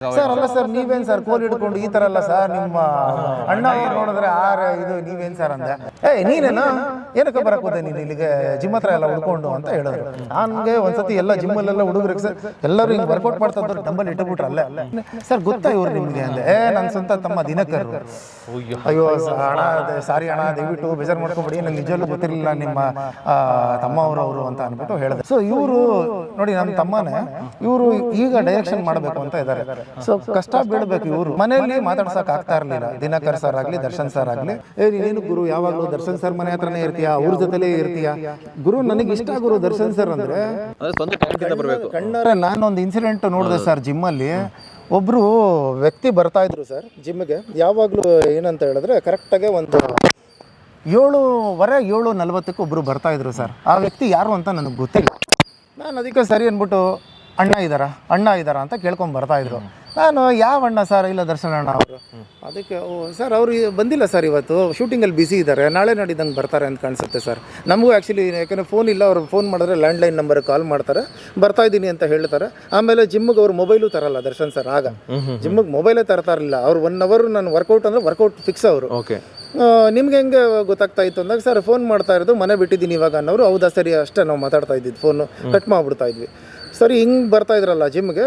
Sir ಅಲ್ಲ sir ನೀವೇನ್ sir ಕೋಲ್ ಹಿಡ್ಕೊಂಡು ಈ ತರ ಅಲ್ಲ ಸರ್ ನಿಮ್ಮ ಅಣ್ಣ ಅವ್ರು ನೋಡಿದ್ರೆ ಇದು ನೀವೇನ್ ಸರ್ ಅಂದೆ ನೀನೇನು ಏನಕ್ಕೆ ಬರಕ್ ಹೋದೆ ನೀನು ಇಲ್ಲಿಗೆ ಜಿಮ್ ಹತ್ರ ಎಲ್ಲ ಹುಡ್ಕೊಂಡು ಅಂತ ಹೇಳಿದ್ರು. ನನ್ಗೆ ಒಂದ್ಸತಿ ಎಲ್ಲ ಜಿಮ್ಮಲ್ಲೆಲ್ಲ ಹುಡುಗರಿಗೆ ಸರ್ ಎಲ್ಲರೂ ಹಿಂಗೆ ವರ್ಕೌಟ್ ಮಾಡ್ತಾ ಇದ್ರು ಡಂಬಲ್ ಇಟ್ಟುಬಿಟ್ರೆ ಅಲ್ಲೇ ಸರ್ ಗೊತ್ತಾ ಇವ್ರು ನಿಮ್ಗೆ ಅಂದೆ ನನ್ನ ಸ್ವಂತ ತಮ್ಮ ದಿನಕರು. ಅಯ್ಯೋ ಅಣ್ಣ ಸಾರಿ ಅಣ್ಣ ದಯವಿಟ್ಟು ಬೇಜಾರು ಮಾಡ್ಕೊಬೇಡಿ ನಂಗೆ ನಿಜವಲ್ಲೂ ಗೊತ್ತಿರಲಿಲ್ಲ ನಿಮ್ಮ ತಮ್ಮ ಅವರು ಅಂತ ಅಂದ್ಬಿಟ್ಟು ಹೇಳಿದೆ. ಸೊ ಇವರು ನೋಡಿ ನಮ್ಮ ತಮ್ಮನೇ ಇವರು ಈಗ ಡೈರೆಕ್ಷನ್ ಮಾಡಬೇಕು ಅಂತ ಇದ್ದಾರೆ. ಸೊ ಕಷ್ಟ ಬೀಳ್ಬೇಕು ಇವರು ಮನೆಯಲ್ಲಿ ಮಾತಾಡ್ಸಕ್ ಆಗ್ತಾ ಇರ್ಲಿಲ್ಲ. ದಿನಕರ್ ಸರ್ ಆಗ್ಲಿ ದರ್ಶನ್ ಸರ್ ಆಗ್ಲಿ ನೀನು ಗುರು ಯಾವಾಗ್ಲೂ ದರ್ಶನ್ ಸರ್ ಮನೆ ಹತ್ರನೇ ಇರ್ತೀಯಾ ಅವ್ರ ಜೊತೆಲೇ ಇರ್ತೀಯಾ ಗುರು ನನಗೆ ಇಷ್ಟ ಗುರು ದರ್ಶನ್ ಸರ್ ಅಂದ್ರೆ ಕಣ್ಣಾರೆ. ನಾನೊಂದು ಇನ್ಸಿಡೆಂಟ್ ನೋಡಿದೆ ಸರ್ ಜಿಮ್ ಅಲ್ಲಿ ಒಬ್ರು ವ್ಯಕ್ತಿ ಬರ್ತಾ ಇದ್ರು ಸರ್ ಜಿಮ್ಗೆ. ಯಾವಾಗ್ಲೂ ಏನಂತ ಹೇಳಿದ್ರೆ ಕರೆಕ್ಟಾಗೆ ಒಂದು 7:40 ಒಬ್ರು ಬರ್ತಾ ಇದ್ರು ಸರ್. ಆ ವ್ಯಕ್ತಿ ಯಾರು ಅಂತ ನನಗೆ ಗೊತ್ತಿಲ್ಲ. ನಾನು ಅದಕ್ಕೆ ಸರಿ ಅಂದ್ಬಿಟ್ಟು ಅಣ್ಣ ಇದ್ದಾರಾ ಅಂತ ಕೇಳ್ಕೊಂಡು ಬರ್ತಾ ಇದ್ರು. ನಾನು ಯಾವ ಅಣ್ಣ ಸರ್? ಇಲ್ಲ ದರ್ಶನ್ ಅಣ್ಣ ಅವರು. ಅದಕ್ಕೆ ಸರ್ ಅವರು ಬಂದಿಲ್ಲ ಸರ್, ಇವತ್ತು ಶೂಟಿಂಗಲ್ಲಿ ಬ್ಯುಸಿ ಇದ್ದಾರೆ, ನಾಳೆ ನಾಡಿದ್ದಂಗೆ ಬರ್ತಾರೆ ಅಂತ ಕಾಣಿಸುತ್ತೆ ಸರ್. ನಮಗೂ ಆ್ಯಕ್ಚುಲಿ ಯಾಕಂದರೆ ಫೋನ್ ಇಲ್ಲ, ಅವ್ರು ಫೋನ್ ಮಾಡಿದ್ರೆ ಲ್ಯಾಂಡ್ಲೈನ್ ನಂಬರ್ ಕಾಲ್ ಮಾಡ್ತಾರೆ, ಬರ್ತಾ ಇದ್ದೀನಿ ಅಂತ ಹೇಳ್ತಾರೆ. ಆಮೇಲೆ ಜಿಮ್ಗೆ ಅವ್ರು ಮೊಬೈಲು ತರಲ್ಲ ದರ್ಶನ್ ಸರ್. ಆಗ ಜಿಮ್ಗೆ ಮೊಬೈಲೇ ತರ್ತಾ ಇರಲಿಲ್ಲ ಅವ್ರು. 1 hour ನಾನು ವರ್ಕೌಟ್ ಅಂದರೆ ವರ್ಕೌಟ್ ಫಿಕ್ಸ್ ಅವರು. ಓಕೆ ನಿಮ್ಗೆ ಹೆಂಗೆ ಗೊತ್ತಾಗ್ತಾ ಇತ್ತು ಅಂದಾಗ ಸರ್ ಫೋನ್ ಮಾಡ್ತಾ ಇರೋದು ಮನೆ ಬಿಟ್ಟಿದ್ದೀನಿ ಇವಾಗ ಅನ್ನೋರು. ಹೌದಾ ಸರಿ ಅಷ್ಟೇ ನಾವು ಮಾತಾಡ್ತಾ ಇದ್ದಿದ್ದು, ಫೋನು ಕಟ್ ಮಾಡಿಬಿಡ್ತಾ ಇದ್ವಿ. ಸರಿ ಹಿಂಗೆ ಬರ್ತಾ ಇದ್ರಲ್ಲ ಜಿಮ್ಗೆ.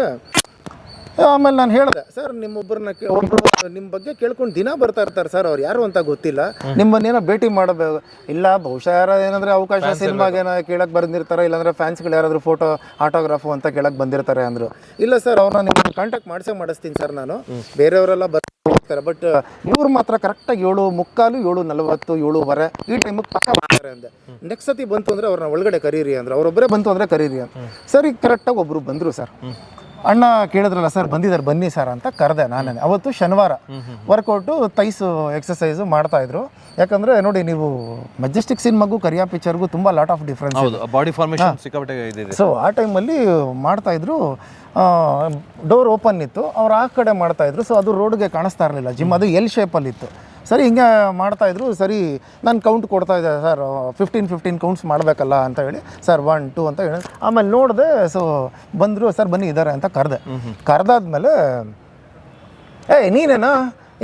ಆಮೇಲೆ ನಾನು ಹೇಳಿದೆ ಸರ್ ನಿಮ್ಮೊಬ್ಬರನ್ನ ನಿಮ್ಮ ಬಗ್ಗೆ ಕೇಳ್ಕೊಂಡು ದಿನ ಬರ್ತಾ ಇರ್ತಾರೆ ಸರ್, ಅವ್ರು ಯಾರು ಅಂತ ಗೊತ್ತಿಲ್ಲ, ನಿಮ್ಮನ್ನೇನೋ ಭೇಟಿ ಮಾಡಬೇಕು. ಇಲ್ಲ ಬಹುಶಃ ಯಾರು ಏನಂದರೆ ಅವಕಾಶ ಸಿನಿಮಾಗೇನೋ ಕೇಳಕ್ಕೆ ಬಂದಿರ್ತಾರೆ, ಇಲ್ಲಾಂದರೆ ಫ್ಯಾನ್ಸ್ಗಳು ಯಾರಾದರೂ ಫೋಟೋ ಆಟೋಗ್ರಾಫು ಅಂತ ಕೇಳಕ್ಕೆ ಬಂದಿರ್ತಾರೆ ಅಂದರು. ಇಲ್ಲ ಸರ್ ಅವ್ರನ್ನ ನಿಮ್ಮನ್ನು ಕಾಂಟ್ಯಾಕ್ಟ್ ಮಾಡಿಸ್ತೀನಿ ಸರ್ ನಾನು, ಬೇರೆಯವರೆಲ್ಲ ಹೋಗ್ತಾರೆ ಬಟ್ ಇವ್ರು ಮಾತ್ರ ಕರೆಕ್ಟಾಗಿ 7:45, 7:40, 7:15 ಈ ಟೈಮಿಗೆ ಪಕ್ಕ ಮಾಡ್ತಾರೆ ಅಂದೆ. ನೆಕ್ಸ್ಟ್ ಸತಿ ಬಂತು ಅಂದರೆ ಅವ್ರನ್ನ ಒಳಗಡೆ ಕರೀರಿ ಅಂದ್ರೆ, ಅವರೊಬ್ಬರೇ ಬಂತು ಅಂದರೆ ಕರೀರಿ ಅಂತ. ಸರಿ ಕರೆಕ್ಟಾಗಿ ಒಬ್ಬರು ಬಂದರು ಸರ್. ಅಣ್ಣ ಕೇಳಿದ್ರಲ್ಲ ಸರ್ ಬಂದಿದ್ದಾರೆ ಬನ್ನಿ ಸರ್ ಅಂತ ಕರೆದೆ ನಾನೇ. ಅವತ್ತು ಶನಿವಾರ ವರ್ಕೌಟು ತೈಸು ಎಕ್ಸಸೈಸು ಮಾಡ್ತಾಯಿದ್ರು. ಯಾಕಂದರೆ ನೋಡಿ ನೀವು ಮೆಜೆಸ್ಟಿಕ್ ಸಿನಿಮಾಗೂ ಕರಿಯಾ ಪಿಕ್ಚರ್ಗೂ ತುಂಬ lot of difference, body formation ಸಿಕ್ಕಾಪಟ್ಟೆ ಇದೆ. ಸೊ ಆ ಟೈಮಲ್ಲಿ ಮಾಡ್ತಾಯಿದ್ರು, ಡೋರ್ ಓಪನ್ ಇತ್ತು, ಅವ್ರು ಆ ಕಡೆ ಮಾಡ್ತಾಯಿದ್ರು. ಸೊ ಅದು ರೋಡ್ಗೆ ಕಾಣಿಸ್ತಾ ಇರಲಿಲ್ಲ ಜಿಮ್, ಅದು ಎಲ್ ಶೇಪಲ್ಲಿತ್ತು. ಸರಿ ಹಿಂಗೆ ಮಾಡ್ತಾಯಿದ್ರು. ಸರಿ ನಾನು ಕೌಂಟ್ ಕೊಡ್ತಾಯಿದ್ದೆ ಸರ್, 15 ಕೌಂಟ್ಸ್ ಮಾಡಬೇಕಲ್ಲ ಅಂತ ಹೇಳಿ ಸರ್ 1 2 ಅಂತ ಹೇಳಿ. ಆಮೇಲೆ ನೋಡಿದೆ, ಸೊ ಬಂದರು ಸರ್ ಬನ್ನಿ ಇದ್ದಾರೆ ಅಂತ ಕರೆದಾದ್ಮೇಲೆ ನೀನೇನಾ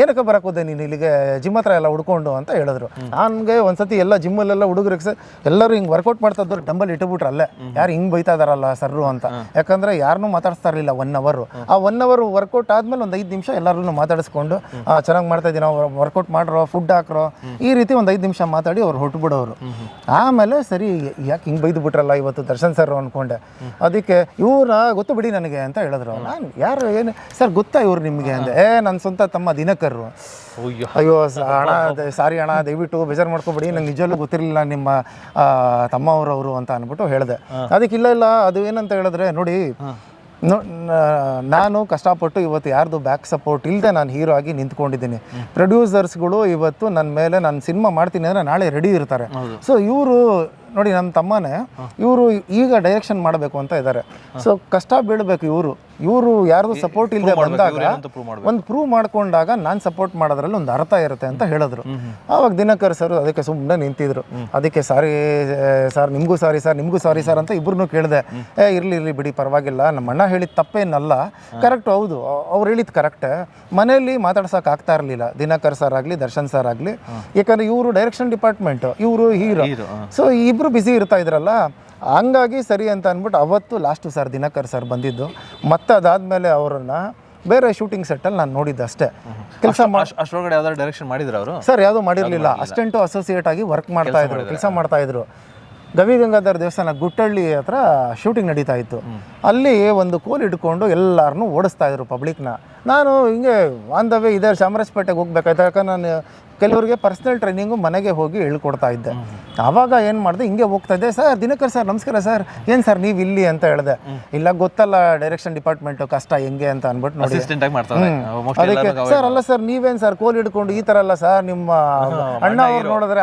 ಏನಕ್ಕೆ ಬರಕ್ಕೆ ಹೋದೆ ನೀನು ಇಲ್ಲಿಗೆ ಜಿಮ್ ಹತ್ರ ಎಲ್ಲ ಹುಡ್ಕೊಂಡು ಅಂತ ಹೇಳಿದ್ರು. ನನಗೆ ಒಂದ್ಸತಿ ಎಲ್ಲ ಜಿಮ್ಮಲ್ಲೆಲ್ಲ ಹುಡುಗರಿಗೆ ಸರ್ ಎಲ್ಲರೂ ಹಿಂಗೆ ವರ್ಕೌಟ್ ಮಾಡ್ತಾ ಇದ್ರು ಡಂಬಲ್ ಇಟ್ಟುಬಿಟ್ರೆ ಅಲ್ಲೇ ಯಾರು ಹಿಂಗೆ ಬೈತಾ ಇದಾರಲ್ಲ ಸರ್ರು ಅಂತ. ಯಾಕಂದರೆ ಯಾರನ್ನೂ ಮಾತಾಡಿಸ್ತಾ ಇರಲಿಲ್ಲ 1 hour. ಆ 1 hour ವರ್ಕೌಟ್ ಆದಮೇಲೆ ಒಂದು 5 ನಿಮಿಷ ಎಲ್ಲರೂ ಮಾತಾಡಿಸ್ಕೊಂಡು ಚೆನ್ನಾಗಿ ಮಾಡ್ತಾಯಿದ್ದೀನಿ ನಾವು, ವರ್ಕೌಟ್ ಮಾಡ್ರೋ, ಫುಡ್ ಹಾಕ್ರೋ, ಈ ರೀತಿ ಒಂದು 5 ನಿಮಿಷ ಮಾತಾಡಿ ಅವ್ರು ಹೊಟ್ಟುಬಿಡೋರು. ಆಮೇಲೆ ಸರಿ ಯಾಕೆ ಹಿಂಗೆ ಬೈದು ಬಿಟ್ರಲ್ಲ ಇವತ್ತು ದರ್ಶನ್ ಸರ್ ಅಂದ್ಕೊಂಡೆ. ಅದಕ್ಕೆ ಇವ್ರ ಗೊತ್ತು ಬಿಡಿ ನನಗೆ ಅಂತ ಹೇಳಿದ್ರು. ನಾನು ಯಾರು ಏನು ಸರ್ ಗೊತ್ತಾ ಇವ್ರು ನಿಮಗೆ ಅಂದೆ. ನನ್ನ ಸ್ವಂತ ತಮ್ಮ ದಿನಕರು. ಅಯ್ಯೋ ಅಣ್ಣ ಸಾರಿ ಅಣ್ಣ ದಯವಿಟ್ಟು ಬೇಜಾರು ಮಾಡ್ಕೊಬೇಡಿ ನಂಗೆ ನಿಜವಲ್ಲೂ ಗೊತ್ತಿರಲಿಲ್ಲ ನಿಮ್ಮ ತಮ್ಮ ಅವರು ಅಂತ ಅಂದ್ಬಿಟ್ಟು ಹೇಳಿದೆ. ಅದಕ್ಕೆ ಇಲ್ಲ ಅದು ಏನಂತ ಹೇಳಿದ್ರೆ ನೋಡಿ ನಾನು ಕಷ್ಟಪಟ್ಟು ಇವತ್ತು ಯಾರ್ದು ಬ್ಯಾಕ್ ಸಪೋರ್ಟ್ ಇಲ್ಲದೆ ನಾನು ಹೀರೋ ಆಗಿ ನಿಂತ್ಕೊಂಡಿದ್ದೀನಿ. ಪ್ರೊಡ್ಯೂಸರ್ಸ್ಗಳು ಇವತ್ತು ನನ್ನ ಮೇಲೆ ನಾನು ಸಿನಿಮಾ ಮಾಡ್ತೀನಿ ಅಂದರೆ ನಾಳೆ ರೆಡಿ ಇರ್ತಾರೆ. ಸೊ ಇವರು ನೋಡಿ ನಮ್ಮ ತಮ್ಮನೇ ಇವರು ಈಗ ಡೈರೆಕ್ಷನ್ ಮಾಡಬೇಕು ಅಂತ ಇದ್ದಾರೆ. ಸೊ ಕಷ್ಟ ಬೀಳಬೇಕು ಇವರು ಯಾರ್ದು ಸಪೋರ್ಟ್ ಇಲ್ಲದೆ ಬಂದಾಗ ಒಂದು ಪ್ರೂವ್ ಮಾಡ್ಕೊಂಡಾಗ ನಾನು ಸಪೋರ್ಟ್ ಮಾಡೋದ್ರಲ್ಲಿ ಒಂದು ಅರ್ಥ ಇರುತ್ತೆ ಅಂತ ಹೇಳಿದ್ರು. ಆವಾಗ ದಿನಕರ್ ಸರ್ ಅದಕ್ಕೆ ಸುಮ್ಮನೆ ನಿಂತಿದ್ರು. ಅದಕ್ಕೆ ಸಾರಿ ಸರ್ ನಿಮಗೂ ಸಾರಿ ಸರ್ ಅಂತ ಇಬ್ಬರನ್ನೂ ಕೇಳಿದೆ. ಇರಲಿ ಬಿಡಿ ಪರವಾಗಿಲ್ಲ, ನಮ್ಮ ಅಣ್ಣ ಹೇಳಿದ ತಪ್ಪೇನಲ್ಲ, ಕರೆಕ್ಟ್ ಹೌದು ಅವ್ರು ಹೇಳಿದ್ದು ಕರೆಕ್ಟೇ. ಮನೆಯಲ್ಲಿ ಮಾತಾಡ್ಸೋಕೆ ಆಗ್ತಾ ಇರಲಿಲ್ಲ ದಿನಕರ್ ಸರ್ ಆಗಲಿ ದರ್ಶನ್ ಸರ್ ಆಗಲಿ, ಯಾಕಂದರೆ ಇವರು ಡೈರೆಕ್ಷನ್ ಡಿಪಾರ್ಟ್ಮೆಂಟ್, ಇವರು ಹೀರೋ. ಸೊ ಇಬ್ಬರು ಬ್ಯುಸಿ ಇರ್ತಾ ಇದ್ರಲ್ಲ, ಹಂಗಾಗಿ ಸರಿ ಅಂತ ಅಂದ್ಬಿಟ್ಟು ಅವತ್ತು ಲಾಸ್ಟು ಸರ್ ದಿನಕರ್ ಸರ್ ಬಂದಿದ್ದು. ಮತ್ತು ಅದಾದಮೇಲೆ ಅವರನ್ನು ಬೇರೆ ಶೂಟಿಂಗ್ ಸೆಟ್ಟಲ್ಲಿ ನಾನು ನೋಡಿದ್ದೆ ಅಷ್ಟೇ. ಕೆಲಸ ಅಷ್ಟೊಳಗಡೆ ಯಾವ್ದಾದ್ರು ಡೈರೆಕ್ಷನ್ ಮಾಡಿದ್ರು ಅವರು? ಸರ್ ಯಾವುದೂ ಮಾಡಿರಲಿಲ್ಲ, ಅಸಿಸ್ಟೆಂಟು ಅಸೋಸಿಯೇಟ್ ಆಗಿ ವರ್ಕ್ ಮಾಡ್ತಾಯಿದ್ರು, ಕೆಲಸ ಮಾಡ್ತಾಯಿದ್ರು. ಗವಿಗಂಗಾಧರ ದೇವಸ್ಥಾನ ಗುಟ್ಟಳ್ಳಿ ಹತ್ರ ಶೂಟಿಂಗ್ ನಡೀತಾ ಇತ್ತು. ಅಲ್ಲಿ ಒಂದು ಕೋಲ್ ಇಟ್ಕೊಂಡು ಎಲ್ಲರನ್ನೂ ಓಡಿಸ್ತಾ ಇದ್ರು ಪಬ್ಲಿಕ್ನ. ನಾನು ಹಿಂಗೆ ಆನ್ ದ ವೇ ಇದೇ ಚಾಮರಾಜಪೇಟೆಗೆ ಹೋಗ್ಬೇಕಾಯ್ತು, ಯಾಕಂದ್ರೆ ನಾನು ಕೆಲವರಿಗೆ ಪರ್ಸ್ನಲ್ ಟ್ರೈನಿಂಗು ಮನೆಗೆ ಹೋಗಿ ಹೇಳ್ಕೊಡ್ತಾ ಇದ್ದೆ. ಆವಾಗ ಏನು ಮಾಡಿದೆ, ಹಿಂಗೆ ಹೋಗ್ತಾ ಇದ್ದೆ, ಸರ್ ದಿನಕರ್ ಸರ್ ನಮಸ್ಕಾರ ಸರ್, ಏನು ಸರ್ ನೀವು ಇಲ್ಲಿ ಅಂತ ಹೇಳಿದೆ. ಇಲ್ಲ ಗೊತ್ತಲ್ಲ ಡೈರೆಕ್ಷನ್ ಡಿಪಾರ್ಟ್ಮೆಂಟು ಕಷ್ಟ ಹೆಂಗೆ ಅಂತ ಅಂದ್ಬಿಟ್ಟು ನೋಡಿ. ಅದಕ್ಕೆ ಸರ್ ಅಲ್ಲ ಸರ್ ನೀವೇನು ಸರ್ ಕೋಲ್ ಹಿಡ್ಕೊಂಡು ಈ ಥರ ಅಲ್ಲ ಸರ್, ನಿಮ್ಮ ಅಣ್ಣ ಅವ್ರು ನೋಡಿದ್ರೆ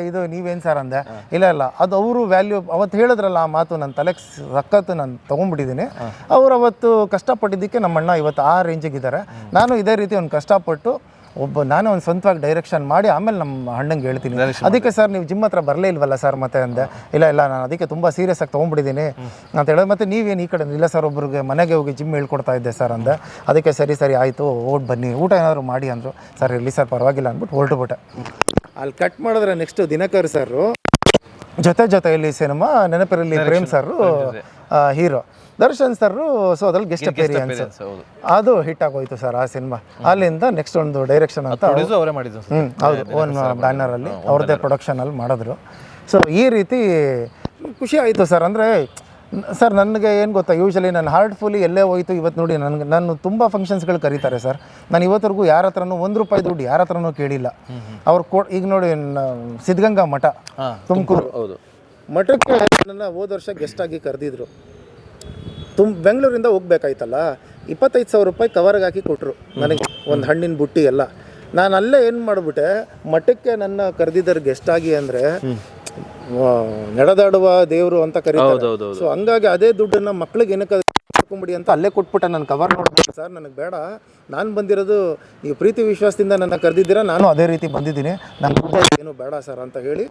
ಇದು ನೀವೇನು ಸರ್ ಅಂದೆ. ಇಲ್ಲ ಅದು ಅವರು ವ್ಯಾಲ್ಯೂ ಅವತ್ತು ಹೇಳಿದ್ರಲ್ಲ ಆ ಮಾತು ನನ್ನ ತಲೆಗೆ ಸಖತ್ತು ನಾನು ತೊಗೊಂಡ್ಬಿಟ್ಟಿದ್ದೀನಿ. ಅವ್ರು ಅವತ್ತು ಕಷ್ಟಪಟ್ಟಿದ್ದಕ್ಕೆ ನಮ್ಮ ಅಣ್ಣ ಇವತ್ತು ಆ ರೇಂಜಿಗೆ ಇದ್ದಾರೆ. ನಾನು ಇದೇ ರೀತಿ ಒಂದು ಕಷ್ಟಪಟ್ಟು ನಾನೇ ಒಂದು ಸ್ವಂತವಾಗಿ ಡೈರೆಕ್ಷನ್ ಮಾಡಿ ಆಮೇಲೆ ನಮ್ಮ ಅಣ್ಣಂಗೆ ಹೇಳ್ತೀನಿ. ಅದಕ್ಕೆ ಸರ್ ನೀವು ಜಿಮ್ ಹತ್ರ ಬರಲೇ ಇಲ್ವಲ್ಲ ಸರ್ ಮತ್ತೆ ಅಂದೆ. ಇಲ್ಲ ನಾನು ಅದಕ್ಕೆ ತುಂಬ ಸೀರಿಯಸ್ ಆಗಿ ತೊಗೊಂಡ್ಬಿಟ್ಟಿದ್ದೀನಿ ಅಂತ ಹೇಳಿದ್ರೆ, ಮತ್ತೆ ನೀವೇನು ಈ ಕಡೆ ಇಲ್ಲ ಸರ್, ಒಬ್ರಿಗೆ ಮನೆಗೆ ಹೋಗಿ ಜಿಮ್ ಹೇಳ್ಕೊಡ್ತಾ ಇದ್ದೆ ಸರ್ ಅಂದೆ. ಅದಕ್ಕೆ ಸರಿ ಆಯಿತು ಓಟ್ ಬನ್ನಿ, ಊಟ ಏನಾದರೂ ಮಾಡಿ ಅಂದರು. ಸರ್ ಇರಲಿ ಸರ್ ಪರವಾಗಿಲ್ಲ ಅಂದ್ಬಿಟ್ಟು ಹೊರಟುಬಿಟ್ಟೆ. ಅಲ್ಲಿ ಕಟ್ ಮಾಡಿದ್ರೆ ನೆಕ್ಸ್ಟ್ ದಿನಕರ್ ಸರ್ ಜೊತೆಯಲ್ಲಿ ಸಿನಿಮಾ ನೆನಪಿರಲಿ Prem sir hero, Darshan sir so ಅದ್ರಲ್ಲಿ ಗೆಸ್ಟ್ ಅಪಿಯರೆನ್ಸ್, ಅದು ಹಿಟ್ ಆಗೋಯ್ತು ಸರ್ ಆ ಸಿನಿಮಾ. ಅಲ್ಲಿಂದ ನೆಕ್ಸ್ಟ್ ಒಂದು ಡೈರೆಕ್ಷನ್ ಅಂತ ಅವರೇ ಮಾಡಿದ್ರು. ಹೌದು, ಓನ್ ಬ್ಯಾನರಲ್ಲಿ ಅವ್ರದ್ದೇ ಪ್ರೊಡಕ್ಷನಲ್ಲಿ ಮಾಡಿದ್ರು. ಸೊ ಈ ರೀತಿ ಖುಷಿ ಆಯಿತು ಸರ್. ಅಂದರೆ ಸರ್ ನನಗೆ ಏನು ಗೊತ್ತಾ, ಯೂಶಲಿ ನಾನು ಹಾರ್ಟ್ಫುಲಿ ಎಲ್ಲೇ ಹೋಯ್ತು. ಇವತ್ತು ನೋಡಿ ನಾನು ತುಂಬ ಫಂಕ್ಷನ್ಸ್ಗಳು ಕರೀತಾರೆ ಸರ್. ನಾನು ಇವತ್ತರೆಗೂ ಯಾರ ಹತ್ರನೂ ₹1 ದುಡ್ಡು ಯಾರ ಹತ್ರನೂ ಕೇಳಿಲ್ಲ. ಅವ್ರು ಈಗ ನೋಡಿ ಸಿದ್ಧಗಂಗಾ ಮಠ ತುಮಕೂರು, ಹೌದು, ಮಠಕ್ಕೆ ನನ್ನ ಹೋದ ವರ್ಷ ಗೆಸ್ಟಾಗಿ ಕರೆದಿದ್ರು. ಬೆಂಗಳೂರಿಂದ ಹೋಗ್ಬೇಕಾಯ್ತಲ್ಲ, ₹25,000 ಕವರ್ಗೆ ಹಾಕಿ ಕೊಟ್ಟರು ನನಗೆ, ಒಂದು ಹಣ್ಣಿನ ಬುಟ್ಟಿ ಎಲ್ಲ. ನಾನು ಅಲ್ಲೇ ಏನು ಮಾಡಿಬಿಟ್ಟೆ, ಮಠಕ್ಕೆ ನನ್ನ ಕರೆದಿದ್ದಾರೆ ಗೆಸ್ಟಾಗಿ ಅಂದರೆ ನಡೆದಾಡುವ ದೇವರು ಅಂತ ಕರೀತಾರೆ. ಸೊ ಹಂಗಾಗಿ ಅದೇ ದುಡ್ಡನ್ನು ಮಕ್ಳಿಗೆ ಏನಕ್ಕೆ ಹಾಕೊಂಬಿಡಿ ಅಂತ ಅಲ್ಲೇ ಕೊಟ್ಬಿಟ್ಟೆ. ನಾನು ಕವರ್ ನೋಡ್ಬಿಟ್ಟು, ಸರ್ ನನಗೆ ಬೇಡ, ನಾನು ಬಂದಿರೋದು ನೀವು ಪ್ರೀತಿ ವಿಶ್ವಾಸದಿಂದ ನನ್ನ ಕರೆದಿದ್ದೀರಾ, ನಾನು ಅದೇ ರೀತಿ ಬಂದಿದ್ದೀನಿ, ನನ್ನ ಏನು ಬೇಡ ಸರ್ ಅಂತ ಹೇಳಿ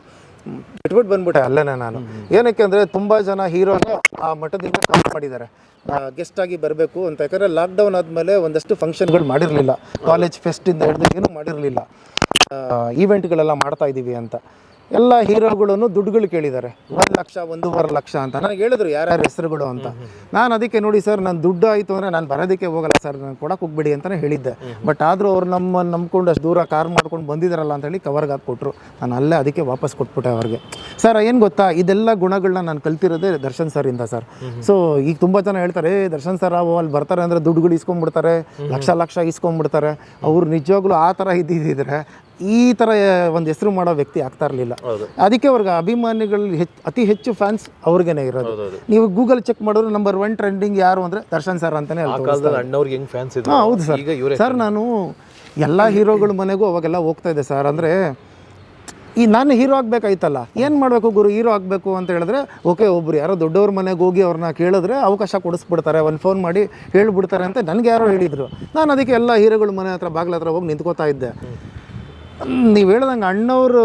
ಬಿಟ್ಬಿಟ್ಟು ಬಂದ್ಬಿಟ್ಟೆ ಅಲ್ಲೇ ನಾನು. ಏನಕ್ಕೆ ಅಂದರೆ ತುಂಬ ಜನ ಹೀರೋನ ಆ ಮಠದಿಂದ ಕಾಲ್ ಮಾಡಿದ್ದಾರೆ ಗೆಸ್ಟಾಗಿ ಬರಬೇಕು ಅಂತ. ಯಾಕಂದರೆ ಲಾಕ್ಡೌನ್ ಆದಮೇಲೆ ಒಂದಷ್ಟು ಫಂಕ್ಷನ್ಗಳು ಮಾಡಿರಲಿಲ್ಲ, ಕಾಲೇಜ್ ಫೆಸ್ಟಿಂದ ಹಿಡಿದು ಏನೂ ಮಾಡಿರಲಿಲ್ಲ, ಈವೆಂಟ್ಗಳೆಲ್ಲ ಮಾಡ್ತಾ ಇದ್ದೀವಿ ಅಂತ. ಎಲ್ಲ ಹೀರೋಗಳನ್ನು ದುಡ್ಡುಗಳು ಕೇಳಿದ್ದಾರೆ, 1 ಲಕ್ಷ 1.5 ಲಕ್ಷ ಅಂತ. ನನಗೆ ಹೇಳಿದ್ರು ಯಾರ್ಯಾರ ಹೆಸರುಗಳು ಅಂತ. ನಾನು ಅದಕ್ಕೆ ನೋಡಿ ಸರ್, ನಾನು ದುಡ್ಡು ಆಯಿತು ಅಂದರೆ ನಾನು ಬರೋದಕ್ಕೆ ಹೋಗಲ್ಲ ಸರ್, ನಾನು ಕೊಡಕ್ಕೆ ಹೋಗ್ಬೇಡಿ ಅಂತಲೇ ಹೇಳಿದ್ದೆ. ಬಟ್ ಆದರೂ ಅವ್ರು ನಂಬ್ಕೊಂಡು ಅಷ್ಟು ದೂರ ಕಾರ್ ಮಾಡ್ಕೊಂಡು ಬಂದಿದ್ದಾರಲ್ಲ ಅಂತೇಳಿ ಕವರ್ಗೆ ಹಾಕಿ ಕೊಟ್ಟರು. ನಾನು ಅಲ್ಲೇ ಅದಕ್ಕೆ ವಾಪಸ್ ಕೊಟ್ಬಿಟ್ಟೆ ಅವ್ರಿಗೆ. ಸರ್ ಏನು ಗೊತ್ತಾ, ಇದೆಲ್ಲ ಗುಣಗಳನ್ನ ನಾನು ಕಲ್ತಿರೋದೇ ದರ್ಶನ್ ಸರಿಂದ ಸರ್. ಸೊ ಈಗ ತುಂಬ ಜನ ಹೇಳ್ತಾರೆ, ದರ್ಶನ್ ಸರ್ ಅಲ್ಲಿ ಬರ್ತಾರೆ ಅಂದರೆ ದುಡ್ಡುಗಳು ಇಸ್ಕೊಂಡ್ಬಿಡ್ತಾರೆ, ಲಕ್ಷ ಇಸ್ಕೊಂಡ್ಬಿಡ್ತಾರೆ. ಅವ್ರು ನಿಜವಾಗ್ಲೂ ಆ ಥರ ಇದ್ದಿದ್ದರೆ ಈ ಥರ ಒಂದು ಹೆಸರು ಮಾಡೋ ವ್ಯಕ್ತಿ ಆಗ್ತಾ ಇರಲಿಲ್ಲ. ಅದಕ್ಕೆ ಅವ್ರಿಗೆ ಅಭಿಮಾನಿಗಳು ಅತಿ ಹೆಚ್ಚು ಫ್ಯಾನ್ಸ್ ಅವ್ರಿಗೇನೆ ಇರೋದು. ನೀವು ಗೂಗಲ್ ಚೆಕ್ ಮಾಡಿದ್ರು ನಂಬರ್ 1 ಟ್ರೆಂಡಿಂಗ್ ಯಾರು ಅಂದರೆ ದರ್ಶನ್ ಸರ್ ಅಂತಲೇ. ಹೌದು ಸರ್. ಸರ್ ನಾನು ಎಲ್ಲ ಹೀರೋಗಳ ಮನೆಗೂ ಅವಾಗೆಲ್ಲ ಹೋಗ್ತಾ ಇದ್ದೆ ಸರ್. ಅಂದರೆ ನಾನು ಹೀರೋ ಆಗಬೇಕಾಯ್ತಲ್ಲ, ಏನು ಮಾಡಬೇಕು ಗುರು, ಹೀರೋ ಆಗಬೇಕು ಅಂತ ಹೇಳಿದ್ರೆ ಓಕೆ, ಒಬ್ರು ಯಾರೋ ದೊಡ್ಡವ್ರ ಮನೆಗೆ ಹೋಗಿ ಅವ್ರನ್ನ ಕೇಳಿದ್ರೆ ಅವಕಾಶ ಕೊಡಿಸ್ಬಿಡ್ತಾರೆ, ಒಂದು ಫೋನ್ ಮಾಡಿ ಹೇಳ್ಬಿಡ್ತಾರೆ ಅಂತ ನನಗೆ ಯಾರೋ ಹೇಳಿದರು. ನಾನು ಅದಕ್ಕೆ ಎಲ್ಲ ಹೀರೋಗಳ ಮನೆ ಹತ್ರ ಬಾಗಿಲ ಹತ್ರ ಹೋಗಿ ನಿಂತ್ಕೋತಾ ಇದ್ದೆ. ನೀವು ಹೇಳ್ದಂಗೆ ಅಣ್ಣವರು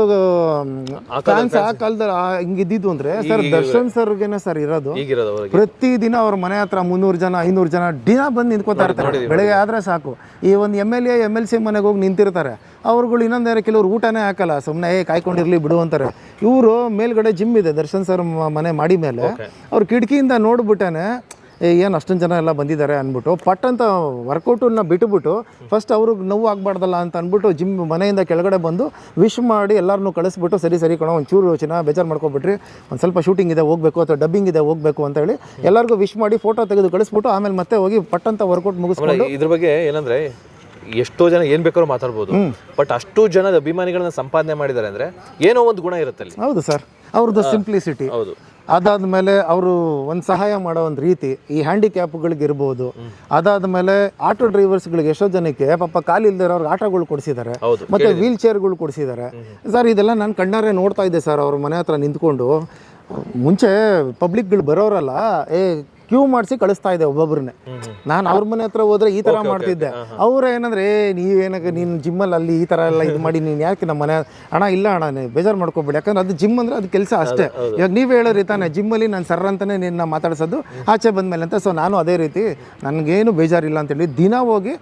ಫ್ಯಾನ್ಸ್ ಆ ಕಾಲದಲ್ಲಿ ಹಿಂಗಿದ್ದು ಅಂದರೆ ಸರ್ ದರ್ಶನ್ ಸರ್ಗೆನೆ ಸರ್ ಇರೋದು. ಪ್ರತಿದಿನ ಅವ್ರ ಮನೆ ಹತ್ರ 300 ಜನ 500 ಜನ ದಿನ ಬಂದು ನಿಂತ್ಕೋತಾ ಇರ್ತಾರೆ. ಬೆಳಗ್ಗೆ ಆದರೆ ಸಾಕು, ಈ ಒಂದು MLA MLC ಮನೆಗೆ ಹೋಗಿ ನಿಂತಿರ್ತಾರೆ. ಅವ್ರುಗಳು ಇನ್ನೊಂದೇರೆ ಕೆಲವ್ರು ಊಟನೇ ಹಾಕಲ್ಲ, ಸುಮ್ಮನೆ ಕಾಯ್ಕೊಂಡಿರಲಿ ಬಿಡು ಅಂತಾರೆ. ಇವರು ಮೇಲ್ಗಡೆ ಜಿಮ್ ಇದೆ ದರ್ಶನ್ ಸರ್ ಮನೆ ಮಾಡಿ ಮೇಲೆ, ಅವ್ರ ಕಿಟಕಿಯಿಂದ ನೋಡ್ಬಿಟ್ಟೇನೆ ಏನು ಅಷ್ಟೊಂದು ಜನ ಎಲ್ಲ ಬಂದಿದ್ದಾರೆ ಅಂದ್ಬಿಟ್ಟು ಪಟ್ ಅಂತ ವರ್ಕೌಟನ್ನ ಬಿಟ್ಟುಬಿಟ್ಟು ಫಸ್ಟ್ ಅವ್ರಿಗೆ ನೋವು ಆಗಬಾರ್ದಲ್ಲ ಅಂತ ಅಂದ್ಬಿಟ್ಟು ಜಿಮ್ ಮನೆಯಿಂದ ಕೆಳಗಡೆ ಬಂದು ವಿಶ್ ಮಾಡಿ ಎಲ್ಲರನ್ನೂ ಕಳಿಸ್ಬಿಟ್ಟು ಸರಿ ಕಣೋ ಒಂಚೂರು ಬೇಜಾರು ಮಾಡ್ಕೊಬಿಟ್ರಿ, ಒಂದು ಸ್ವಲ್ಪ ಶೂಟಿಂಗ್ ಇದೆ ಹೋಗಬೇಕು ಅಥವಾ ಡಬ್ಬಿಂಗ್ ಇದೆ ಹೋಗಬೇಕು ಅಂತ ಹೇಳಿ ಎಲ್ಲರಿಗೂ ವಿಶ್ ಮಾಡಿ ಫೋಟೋ ತೆಗೆದು ಕಳಿಸ್ಬಿಟ್ಟು ಆಮೇಲೆ ಮತ್ತೆ ಹೋಗಿ ಪಟ್ ಅಂತ ವರ್ಕೌಟ್ ಮುಗಿಸ್ಕೊಂಡು. ಇದ್ರ ಬಗ್ಗೆ ಏನಂದ್ರೆ ಎಷ್ಟೋ ಜನ ಏನ್ ಬೇಕಾದ್ರೂ ಮಾತಾಡ್ಬೋದು, ಬಟ್ ಅಷ್ಟು ಜನದ ಅಭಿಮಾನಿಗಳನ್ನ ಸಂಪಾದನೆ ಮಾಡಿದ್ದಾರೆ ಅಂದ್ರೆ ಏನೋ ಒಂದು ಗುಣ ಇರುತ್ತೆ ಅಲ್ಲಿ. ಹೌದು ಸರ್, ಅವ್ರದ್ದು ಸಿಂಪ್ಲಿಸಿಟಿ. ಹೌದು. ಅದಾದಮೇಲೆ ಅವರು ಒಂದು ಸಹಾಯ ಮಾಡೋ ಒಂದು ರೀತಿ, ಈ ಹ್ಯಾಂಡಿಕ್ಯಾಪ್ಗಳಿಗೆ ಇರ್ಬೋದು. ಅದಾದಮೇಲೆ ಆಟೋ ಡ್ರೈವರ್ಸ್ಗಳಿಗೆ ಎಷ್ಟೋ ಜನಕ್ಕೆ ಪಾಪ ಕಾಲಿಲ್ದಿರೋರ್ಗೆ ಆಟೋಗಳು ಕೊಡಿಸಿದ್ದಾರೆ, ಮತ್ತು ವೀಲ್ ಚೇರ್ಗಳು ಕೊಡಿಸಿದ್ದಾರೆ ಸರ್. ಇದೆಲ್ಲ ನಾನು ಕಣ್ಣಾರೆ ನೋಡ್ತಾ ಇದ್ದೆ ಸರ್. ಅವ್ರ ಮನೆ ಹತ್ರ ನಿಂತ್ಕೊಂಡು ಮುಂಚೆ ಪಬ್ಲಿಕ್ಗಳು ಬರೋರಲ್ಲ, ಕ್ಯೂ ಮಾಡಿಸಿ ಕಳಿಸ್ತಾ ಇದ್ದೆ ಒಬ್ಬೊಬ್ರನ್ನೇ. ನಾನು ಅವ್ರ ಮನೆ ಹತ್ರ ಹೋದ್ರೆ ಈ ಥರ ಮಾಡ್ತಿದ್ದೆ. ಅವ್ರು ಏನಂದ್ರೆ ನೀವೇನಕ್ಕೆ ನೀನು ಜಿಮ್ಮಲ್ಲಿ ಅಲ್ಲಿ ಈ ಥರ ಎಲ್ಲ ಇದು ಮಾಡಿ ನೀನು ಯಾಕೆ ನಮ್ಮ ಮನೆ ಅಣ್ಣ ಇಲ್ಲ ಅಣ್ಣ ನೀವು ಬೇಜಾರು ಮಾಡ್ಕೊಬೇಡಿ, ಯಾಕಂದ್ರೆ ಅದು ಜಿಮ್ ಅಂದರೆ ಅದು ಕೆಲಸ ಅಷ್ಟೇ. ಇವಾಗ ನೀವು ಹೇಳೋರಿ ತಾನೆ ಜಿಮ್ಮಲ್ಲಿ ನಾನು ಸರ್ ಅಂತಲೇ ನಿನ್ನ ಮಾತಾಡ್ಸೋದು ಆಚೆ ಬಂದಮೇಲೆ ಅಂತ. ಸೊ ನಾನು ಅದೇ ರೀತಿ ನನಗೇನು ಬೇಜಾರಿಲ್ಲ ಅಂತೇಳಿ ದಿನ ಹೋಗಿ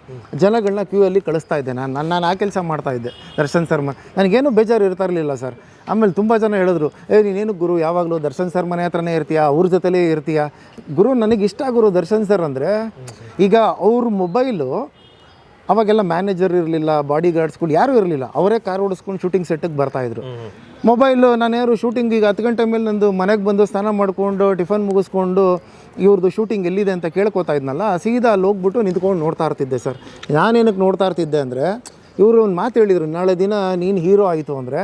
ಜನಗಳನ್ನ ಕ್ಯೂ ಅಲ್ಲಿ ಕಳಿಸ್ತಾ ಇದ್ದೆ. ನಾನು ಆ ಕೆಲಸ ಮಾಡ್ತಾ ಇದ್ದೆ ದರ್ಶನ್ ಸರ್ ನನಗೇನು ಬೇಜಾರು ಇರ್ತಾ ಇರಲಿಲ್ಲ ಸರ್. ಆಮೇಲೆ ತುಂಬ ಜನ ಹೇಳಿದ್ರು, ನೀನೇನು ಗುರು ಯಾವಾಗಲೂ ದರ್ಶನ್ ಸರ್ ಮನೆ ಹತ್ರನೇ ಇರ್ತೀಯಾ, ಅವ್ರ ಜೊತೆಲೇ ಇರ್ತೀಯಾ. ಗುರು ನನಗಿಷ್ಟ ಗುರು ದರ್ಶನ್ ಸರ್ ಅಂದರೆ, ಈಗ ಅವ್ರ ಮೊಬೈಲು ಅವಾಗೆಲ್ಲ ಮ್ಯಾನೇಜರ್ ಇರಲಿಲ್ಲ, ಬಾಡಿ ಗಾರ್ಡ್ಸ್ಗಳು ಯಾರೂ ಇರಲಿಲ್ಲ, ಅವರೇ ಕಾರ್ ಓಡಿಸ್ಕೊಂಡು ಶೂಟಿಂಗ್ ಸೆಟ್ಟಿಗೆ ಬರ್ತಾಯಿದ್ರು. ಮೊಬೈಲು ನಾನ್ಯಾರು ಶೂಟಿಂಗ್ ಈಗ 10 ಗಂಟೆ ಮೇಲೆ ನಂದು ಮನೆಗೆ ಬಂದು ಸ್ನಾನ ಮಾಡಿಕೊಂಡು ಟಿಫನ್ ಮುಗಿಸ್ಕೊಂಡು ಇವ್ರದ್ದು ಶೂಟಿಂಗ್ ಎಲ್ಲಿದೆ ಅಂತ ಕೇಳ್ಕೊತಾ ಇದ್ನಲ್ಲ, ಸೀದಾ ಅಲ್ಲಿ ಹೋಗ್ಬಿಟ್ಟು ನಿಂತ್ಕೊಂಡು ನೋಡ್ತಾ ಇರ್ತಿದ್ದೆ ಸರ್. ನಾನೇನಕ್ಕೆ ನೋಡ್ತಾ ಇರ್ತಿದ್ದೆ ಅಂದರೆ, ಇವರು ಒಂದು ಮಾತು ಹೇಳಿದರು, ನಾಳೆ ದಿನ ನೀನು ಹೀರೋ ಆಯಿತು ಅಂದರೆ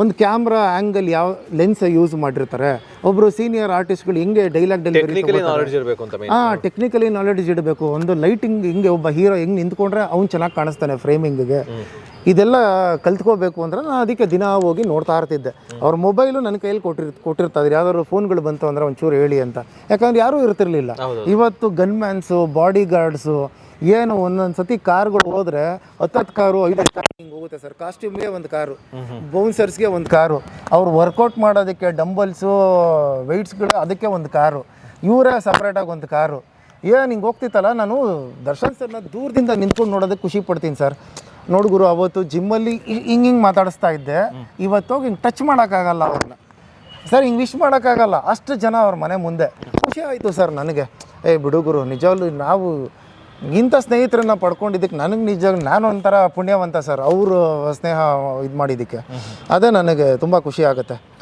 ಒಂದು ಕ್ಯಾಮ್ರಾ ಆ್ಯಂಗಲ್ ಯಾವ ಲೆನ್ಸ್ ಯೂಸ್ ಮಾಡಿರ್ತಾರೆ, ಒಬ್ಬರು ಸೀನಿಯರ್ ಆರ್ಟಿಸ್ಟ್ಗಳು ಹೆಂಗೆ ಡೈಲಾಗ್ ಡೆಲಿವರಿ, ಟೆಕ್ನಿಕಲಿ ನಾಲೆಡ್ಜ್ ಇಡಬೇಕು, ಒಂದು ಲೈಟಿಂಗ್ ಹಿಂಗೆ ಒಬ್ಬ ಹೀರೋ ಹೆಂಗೆ ನಿಂತ್ಕೊಂಡ್ರೆ ಅವ್ನು ಚೆನ್ನಾಗಿ ಕಾಣಿಸ್ತಾನೆ ಫ್ರೇಮಿಂಗ್ಗೆ, ಇದೆಲ್ಲ ಕಲ್ತ್ಕೋಬೇಕು ಅಂದರೆ ನಾನು ಅದಕ್ಕೆ ದಿನ ಹೋಗಿ ನೋಡ್ತಾ ಇರ್ತಿದ್ದೆ. ಅವ್ರ ಮೊಬೈಲು ನನ್ನ ಕೈಯಲ್ಲಿ ಕೊಟ್ಟಿರ್ತಾರೆ, ಯಾವ್ದಾದ್ರು ಫೋನ್ಗಳು ಬಂತು ಅಂದರೆ ಒಂಚೂರು ಹೇಳಿ ಅಂತ. ಯಾಕಂದ್ರೆ ಯಾರೂ ಇರ್ತಿರ್ಲಿಲ್ಲ. ಇವತ್ತು ಗನ್ಮ್ಯಾನ್ಸು, ಬಾಡಿ ಗಾರ್ಡ್ಸು, ಏನು ಒಂದೊಂದು ಸತಿ ಕಾರ್ಗಳು ಹೋದರೆ 10 ಕಾರು 5 ಕಾರು ಹಿಂಗೆ ಹೋಗುತ್ತೆ ಸರ್. ಕಾಸ್ಟ್ಯೂಮ್ಗೆ ಒಂದು ಕಾರು, ಬೌನ್ಸರ್ಸ್ಗೆ ಒಂದು ಕಾರು, ಅವ್ರು ವರ್ಕೌಟ್ ಮಾಡೋದಕ್ಕೆ ಡಂಬಲ್ಸು ವೆಯ್ಟ್ಸ್ಗಳು ಅದಕ್ಕೆ ಒಂದು ಕಾರು, ಇವರೇ ಸಪ್ರೇಟಾಗಿ ಒಂದು ಕಾರು. ಏನು ಹಿಂಗೆ ಹೋಗ್ತಿತ್ತಲ್ಲ, ನಾನು ದರ್ಶನ್ ಸರ್ನ ದೂರದಿಂದ ನಿಂತ್ಕೊಂಡು ನೋಡೋದಕ್ಕೆ ಖುಷಿ ಪಡ್ತೀನಿ ಸರ್. ನೋಡು ಗುರು, ಅವತ್ತು ಜಿಮ್ಮಲ್ಲಿ ಹಿಂಗೆ ಮಾತಾಡಿಸ್ತಾ ಇದ್ದೆ, ಇವತ್ತೋಗಿ ಹಿಂಗೆ ಟಚ್ ಮಾಡೋಕ್ಕಾಗಲ್ಲ ಅವ್ರನ್ನ ಸರ್, ಹಿಂಗೆ ವಿಶ್ ಮಾಡೋಕ್ಕಾಗಲ್ಲ, ಅಷ್ಟು ಜನ ಅವ್ರ ಮನೆ ಮುಂದೆ. ಖುಷಿ ಆಯಿತು ಸರ್ ನನಗೆ. ಬಿಡು ಗುರು, ನಿಜವಾಗ್ಲೂ ನಾವು ಇಂಥ ಸ್ನೇಹಿತರನ್ನ ಪಡ್ಕೊಂಡಿದ್ದಕ್ಕೆ ನನಗೆ ನಿಜ ನಾನು ಒಂಥರ ಪುಣ್ಯವಂತ ಸರ್. ಅವರು ಸ್ನೇಹ ಇದು ಮಾಡಿದ್ದಕ್ಕೆ ಅದೇ ನನಗೆ ತುಂಬ ಖುಷಿ ಆಗುತ್ತೆ.